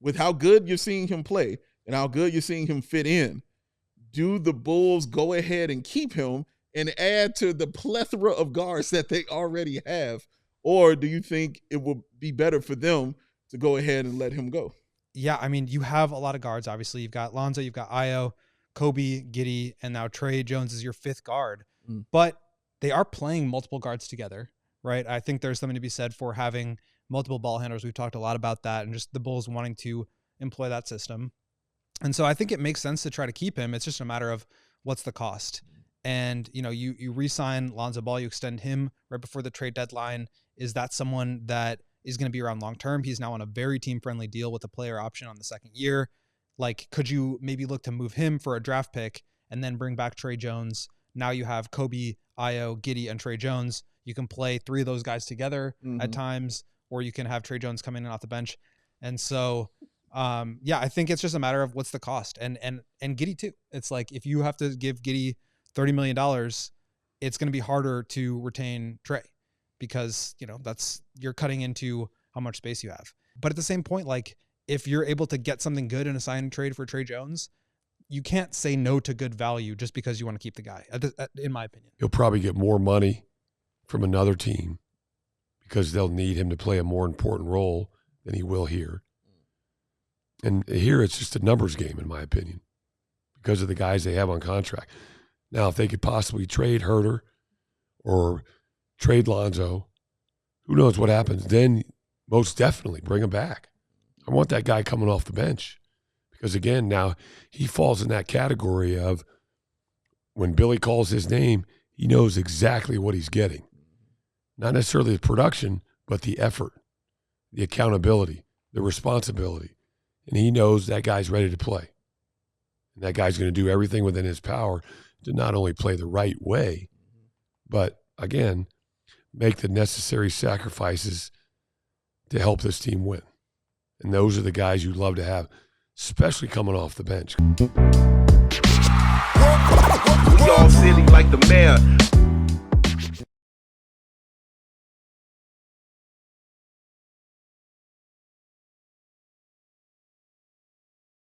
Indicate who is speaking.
Speaker 1: with how good you're seeing him play and how good you're seeing him fit in, do the Bulls go ahead and keep him and add to the plethora of guards that they already have? Or do you think it will be better for them to go ahead and let him go?
Speaker 2: Yeah, I mean, you have a lot of guards. Obviously, you've got Lonzo, you've got Ayo, Kobe, Giddey, and now Tre Jones is your fifth guard. But they are playing multiple guards together, right? I think there's something to be said for having multiple ball handlers. We've talked a lot about that and just the Bulls wanting to employ that system. And so I think it makes sense to try to keep him. It's just a matter of what's the cost. And, you know, you re-sign Lonzo Ball, you extend him right before the trade deadline. Is that someone that is going to be around long-term? He's now on a very team-friendly deal with a player option on the second year. Like, could you maybe look to move him for a draft pick and then bring back Tre Jones? Now you have Kobe, Ayo, Giddey, and Tre Jones. You can play three of those guys together at times, or you can have Tre Jones coming in off the bench. And so, yeah, I think it's just a matter of what's the cost. And Giddey too. It's like, if you have to give Giddey $30 million, it's going to be harder to retain Tre, because, you know, you're cutting into how much space you have. But at the same point, like, if you're able to get something good in a sign and trade for Tre Jones, you can't say no to good value just because you want to keep the guy, in my opinion.
Speaker 3: He'll probably get more money from another team because they'll need him to play a more important role than he will here. And here it's just a numbers game, in my opinion, because of the guys they have on contract. Now, if they could possibly trade Herter or trade Lonzo, who knows what happens, then most definitely bring him back. I want that guy coming off the bench because, again, now he falls in that category of when Billy calls his name, he knows exactly what he's getting. Not necessarily the production, but the effort, the accountability, the responsibility. And he knows that guy's ready to play. And that guy's going to do everything within his power to not only play the right way, but, again, make the necessary sacrifices to help this team win. And those are the guys you'd love to have, especially coming off the bench.
Speaker 4: We all silly like the mayor.